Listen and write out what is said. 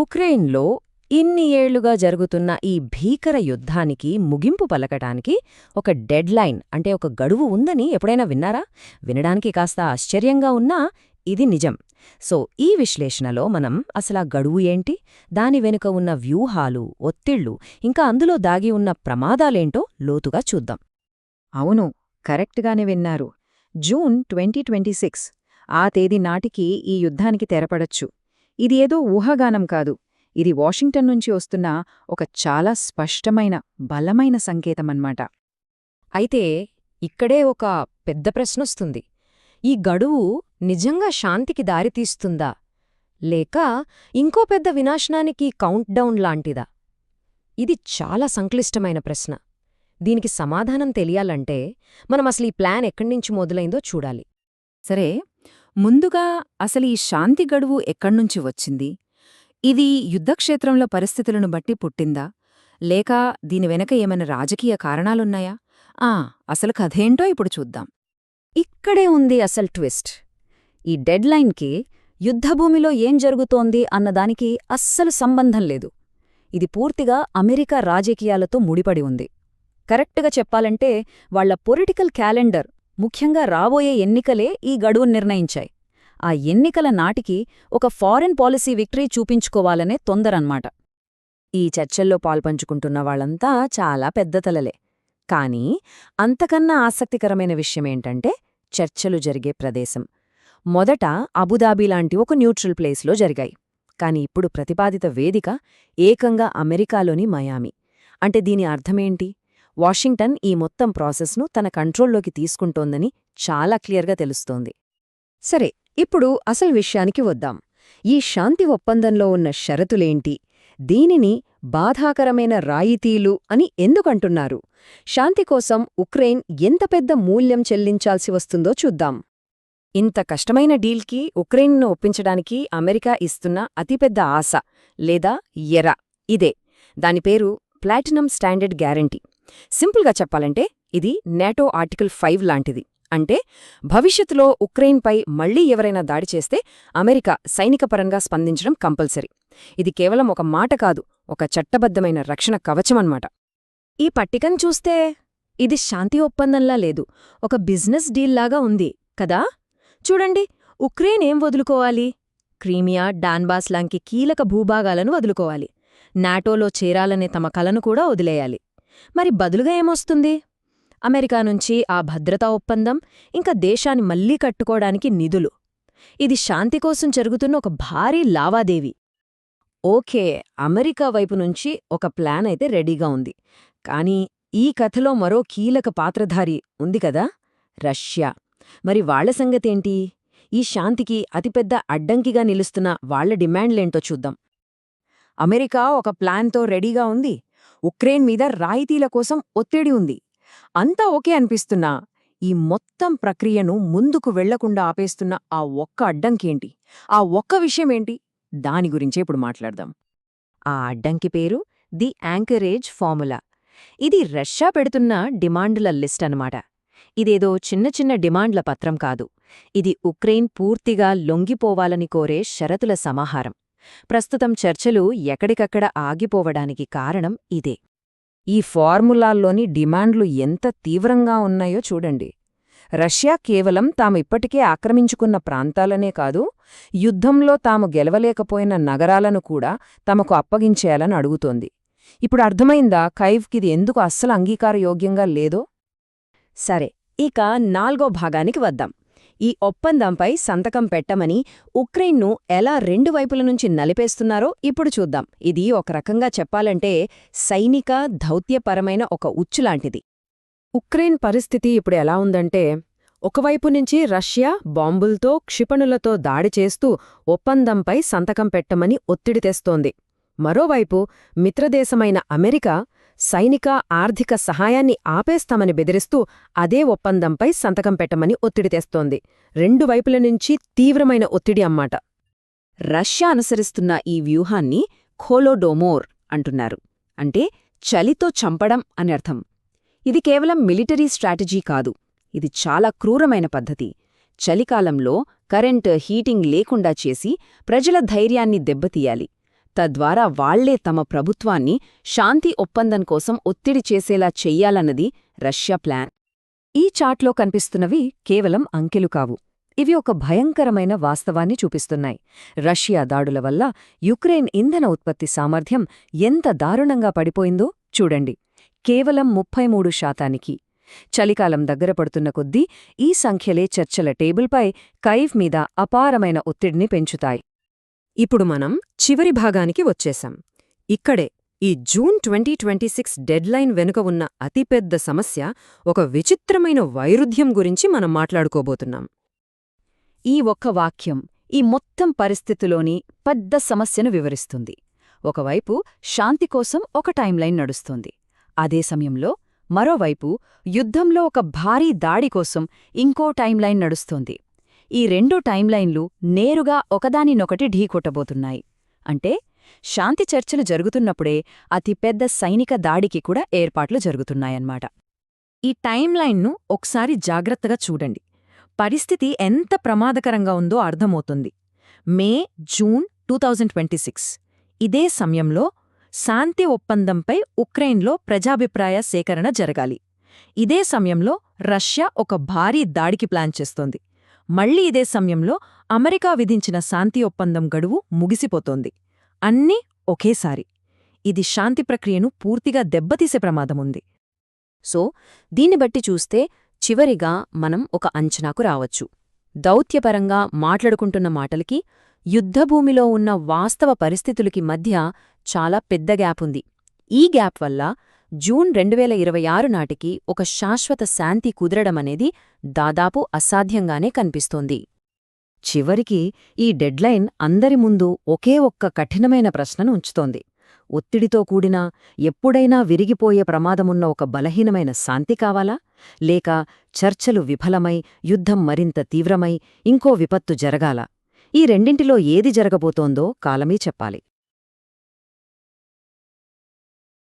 ఉక్రెయిన్లో ఇన్ని ఏళ్లుగా జరుగుతున్న ఈ భీకర యుద్ధానికి ముగింపు పలకటానికి ఒక డెడ్లైన్ అంటే ఒక గడువు ఉందని ఎప్పుడైనా విన్నారా? వినడానికి కాస్త ఆశ్చర్యంగా ఉన్నా ఇది నిజం. సో ఈ విశ్లేషణలో మనం అసలా గడువు ఏంటి, దాని వెనుక ఉన్న వ్యూహాలు, ఒత్తిళ్లు, ఇంకా అందులో దాగి ఉన్న ప్రమాదాలేంటో లోతుగా చూద్దాం. అవును, కరెక్ట్గానే విన్నారు. జూన్ 2026 ఆ తేదీ నాటికి ఈ యుద్ధానికి తెరపడచ్చు. ఇది ఏదో ఊహాగానం కాదు. ఇది వాషింగ్టన్ నుంచి వస్తున్న ఒక చాలా స్పష్టమైన, బలమైన సంకేతమన్నమాట. అయితే ఇక్కడే ఒక పెద్ద ప్రశ్నొస్తుంది. ఈ గడువు నిజంగా శాంతికి దారితీస్తుందా, లేక ఇంకో పెద్ద వినాశనానికి కౌంట్డౌన్ లాంటిదా? ఇది చాలా సంక్లిష్టమైన ప్రశ్న. దీనికి సమాధానం తెలియాలంటే మనం అసలు ఈ ప్లాన్ ఎక్కడ్నించి మొదలైందో చూడాలి. సరే, ముందుగా అసలు ఈ శాంతి గడువు ఎక్కడ్నుంచి వచ్చింది? ఇది యుద్ధక్షేత్రంలో పరిస్థితులను బట్టి పుట్టిందా, లేక దీని వెనక ఏమైనా రాజకీయ కారణాలున్నాయా? అసలు కథేంటో ఇప్పుడు చూద్దాం. ఇక్కడే ఉంది అసలు ట్విస్ట్. ఈ డెడ్లైన్కి యుద్ధభూమిలో ఏం జరుగుతోంది అన్నదానికి అస్సలు సంబంధం లేదు. ఇది పూర్తిగా అమెరికా రాజకీయాలతో ముడిపడి ఉంది. కరెక్ట్గా చెప్పాలంటే వాళ్ల పొలిటికల్ క్యాలెండర్, ముఖ్యంగా రాబోయే ఎన్నికలే ఈ గడువును నిర్ణయించాయి. ఆ ఎన్నికల నాటికి ఒక ఫారెన్ పాలసీ విక్టరీ చూపించుకోవాలనే తొందరన్మాట. ఈ చర్చల్లో పాల్పంచుకుంటున్న వాళ్లంతా చాలా పెద్ద తలలే. కానీ అంతకన్నా ఆసక్తికరమైన విషయమేంటంటే చర్చలు జరిగే ప్రదేశం. మొదట అబుదాబి లాంటి ఒక న్యూట్రల్ ప్లేస్లో జరిగాయి. కాని ఇప్పుడు ప్రతిపాదిత వేదిక ఏకంగా అమెరికాలోని మయామి. అంటే దీని అర్థమేంటి? వాషింగ్టన్ ఈ మొత్తం ప్రాసెస్ను తన కంట్రోల్లోకి తీసుకుంటోందని చాలా క్లియర్గా తెలుస్తోంది. సరే, ఇప్పుడు అసలు విషయానికి వద్దాం. ఈ శాంతి ఒప్పందంలో ఉన్న షరతులేంటి? దీనిని బాధాకరమైన రాయితీలు అని ఎందుకంటున్నారు? శాంతి కోసం ఉక్రెయిన్ ఎంత పెద్ద మూల్యం చెల్లించాల్సి వస్తుందో చూద్దాం. ఇంత కష్టమైన డీల్కి ఉక్రెయిన్ను ఒప్పించడానికి అమెరికా ఇస్తున్న అతిపెద్ద ఆశ లేదా ఎర ఇదే. దాని పేరు ప్లాటినం స్టాండర్డ్ గ్యారంటీ. సింపుల్గా చెప్పాలంటే ఇది నేటో ఆర్టికల్ 5 లాంటిది. అంటే భవిష్యత్తులో ఉక్రెయిన్పై మళ్లీ ఎవరైనా దాడి చేస్తే అమెరికా సైనికపరంగా స్పందించడం కంపల్సరీ. ఇది కేవలం ఒక మాట కాదు, ఒక చట్టబద్ధమైన రక్షణ కవచమన్నమాట. ఈ పట్టికను చూస్తే ఇది శాంతి ఒప్పందంలా లేదు, ఒక బిజినెస్ డీల్లాగా ఉంది కదా. చూడండి, ఉక్రెయిన్ ఏం వదులుకోవాలి? క్రీమియా, డాన్బాస్ లాంటి కీలక భూభాగాలను వదులుకోవాలి. నాటోలో చేరాలనే తమ కలను కూడా వదిలేయాలి. మరి బదులుగా ఏమొస్తుంది? అమెరికా నుంచి ఆ భద్రతా ఒప్పందం, ఇంకా దేశాన్ని మళ్లీ కట్టుకోవడానికి నిధులు. ఇది శాంతి కోసం జరుగుతున్న ఒక భారీ లావాదేవీ. ఓకే, అమెరికా వైపు నుంచి ఒక ప్లాన్ అయితే రెడీగా ఉంది. కానీ ఈ కథలో మరో కీలక పాత్రధారి ఉంది కదా, రష్యా. మరి వాళ్ల సంగతేంటి? ఈ శాంతికి అతిపెద్ద అడ్డంకిగా నిలుస్తున్న వాళ్ల డిమాండ్లేంటో చూద్దాం. అమెరికా ఒక ప్లాన్తో రెడీగా ఉంది. ఉక్రెయిన్ మీద రాయితీల కోసం ఒత్తిడి ఉంది. అంతా ఓకే అనిపిస్తున్నా ఈ మొత్తం ప్రక్రియను ముందుకు వెళ్లకుండా ఆపేస్తున్న ఆ ఒక్క అడ్డంకేంటి? ఆ ఒక్క విషయమేంటి? దాని గురించే ఇప్పుడు మాట్లాడదాం. ఆ అడ్డంకి పేరు ది యాంకరేజ్ ఫార్ములా. ఇది రష్యా పెడుతున్న డిమాండ్ల లిస్ట్ అన్నమాట. ఇదేదో చిన్న చిన్న డిమాండ్ల పత్రం కాదు. ఇది ఉక్రెయిన్ పూర్తిగా లొంగిపోవాలని కోరే షరతుల సమాహారం. ప్రస్తుతం చర్చలు ఎక్కడికక్కడ ఆగిపోవడానికి కారణం ఇదే. ఈ ఫార్ములాల్లోని డిమాండ్లు ఎంత తీవ్రంగా ఉన్నాయో చూడండి. రష్యా కేవలం తాము ఇప్పటికే ఆక్రమించుకున్న ప్రాంతాలనే కాదు, యుద్ధంలో తాము గెలవలేకపోయిన నగరాలను కూడా తమకు అప్పగించేయాలని అడుగుతోంది. ఇప్పుడు అర్థమైందా కైవ్కిది ఎందుకు అస్సలు అంగీకారయోగ్యంగా లేదో? సరే, ఇక 4వ భాగానికి వద్దాం. ఈ ఒప్పందంపై సంతకం పెట్టమని ఉక్రెయిన్ను ఎలా రెండు వైపుల నుంచి నలిపేస్తున్నారో ఇప్పుడు చూద్దాం. ఇది ఒక రకంగా చెప్పాలంటే సైనిక, దౌత్యపరమైన ఒక ఉచ్చులాంటిది. ఉక్రెయిన్ పరిస్థితి ఇప్పుడు ఎలా ఉందంటే, ఒకవైపు నుంచి రష్యా బాంబుల్తో, క్షిపణులతో దాడి చేస్తూ ఒప్పందంపై సంతకం పెట్టమని ఒత్తిడి తెస్తోంది. మరోవైపు మిత్రదేశమైన అమెరికా సైనిక, ఆర్థిక సహాయాన్ని ఆపేస్తామని బెదిరిస్తూ అదే ఒప్పందంపై సంతకం పెట్టమని ఒత్తిడి తెస్తోంది. రెండు వైపుల నుంచి తీవ్రమైన ఒత్తిడి అమ్మాట. రష్యా అనుసరిస్తున్న ఈ వ్యూహాన్ని ఖోలోడోమోర్ అంటున్నారు. అంటే చలితో చంపడం అని అర్థం. ఇది కేవలం మిలిటరీ స్ట్రాటజీ కాదు, ఇది చాలా క్రూరమైన పద్ధతి. చలికాలంలో కరెంట్, హీటింగ్ లేకుండా చేసి ప్రజల ధైర్యాన్ని దెబ్బతీయాలి. తద్వారా వాళ్లే తమ ప్రభుత్వాన్ని శాంతి ఒప్పందం కోసం ఒత్తిడి చేసేలా చెయ్యాలన్నది రష్యా ప్లాన్. ఈ చార్ట్లో కనిపిస్తున్నవి కేవలం అంకెలు కావు. ఇవి ఒక భయంకరమైన వాస్తవాన్ని చూపిస్తున్నాయి. రష్యా దాడుల వల్ల యుక్రెయిన్ ఇంధన ఉత్పత్తి సామర్థ్యం ఎంత దారుణంగా పడిపోయిందో చూడండి. కేవలం 33%. చలికాలం దగ్గర పడుతున్న కొద్దీ ఈ సంఖ్యలే చర్చల టేబుల్పై కైవ్ మీద అపారమైన ఒత్తిడిని పెంచుతాయి. ఇప్పుడు మనం చివరి భాగానికి వచ్చేశాం. ఇక్కడే ఈ జూన్ 2026 డెడ్లైన్ వెనుక ఉన్న అతిపెద్ద సమస్య, ఒక విచిత్రమైన వైరుధ్యం గురించి మనం మాట్లాడుకోబోతున్నాం. ఈ ఒక్క వాక్యం ఈ మొత్తం పరిస్థితిలోని పెద్ద సమస్యను వివరిస్తుంది. ఒకవైపు శాంతి కోసం ఒక టైంలైన్ నడుస్తోంది. అదే సమయంలో మరోవైపు యుద్ధంలో ఒక భారీ దాడి కోసం ఇంకో టైంలైన్ నడుస్తోంది. ఈ రెండు టైంలైన్లు నేరుగా ఒకదానినొకటి ఢీకొట్టబోతున్నాయి. అంటే శాంతి చర్చలు జరుగుతున్నప్పుడే అతిపెద్ద సైనిక దాడికి కూడా ఏర్పాట్లు జరుగుతున్నాయన్నమాట. ఈ టైంలైన్ను ఒకసారి జాగ్రత్తగా చూడండి. పరిస్థితి ఎంత ప్రమాదకరంగా ఉందో అర్థమవుతుంది. మే, జూన్ 2026 ఇదే సమయంలో శాంతి ఒప్పందంపై ఉక్రెయిన్లో ప్రజాభిప్రాయ సేకరణ జరగాలి. ఇదే సమయంలో రష్యా ఒక భారీ దాడికి ప్లాన్ చేస్తోంది. మళ్లీ ఇదే సమయంలో అమెరికా విధించిన శాంతి ఒప్పందం గడువు ముగిసిపోతోంది. అన్నీ ఒకేసారి. ఇది శాంతి ప్రక్రియను పూర్తిగా దెబ్బతీసే ప్రమాదముంది. సో దీన్ని బట్టి చూస్తే చివరిగా మనం ఒక అంచనాకు రావచ్చు. దౌత్యపరంగా మాట్లాడుకుంటున్న మాటలకి, యుద్ధభూమిలో ఉన్న వాస్తవ పరిస్థితులకి మధ్య చాలా పెద్ద గ్యాప్ ఉంది. ఈ గ్యాప్ వల్ల జూన్ 2026 నాటికి ఒక శాశ్వత శాంతి కుదరడమనేది దాదాపు అసాధ్యంగానే కనిపిస్తోంది. చివరికి ఈ డెడ్లైన్ అందరి ముందు ఒకే ఒక్క కఠినమైన ప్రశ్నను ఉంచుతోంది. ఒత్తిడితో కూడిన, ఎప్పుడైనా విరిగిపోయే ప్రమాదమున్న ఒక బలహీనమైన శాంతి కావాలా? లేక చర్చలు విఫలమై, యుద్ధం మరింత తీవ్రమై, ఇంకో విపత్తు జరగాలా? ఈ రెండింటిలో ఏది జరగబోతోందో కాలమే చెప్పాలి.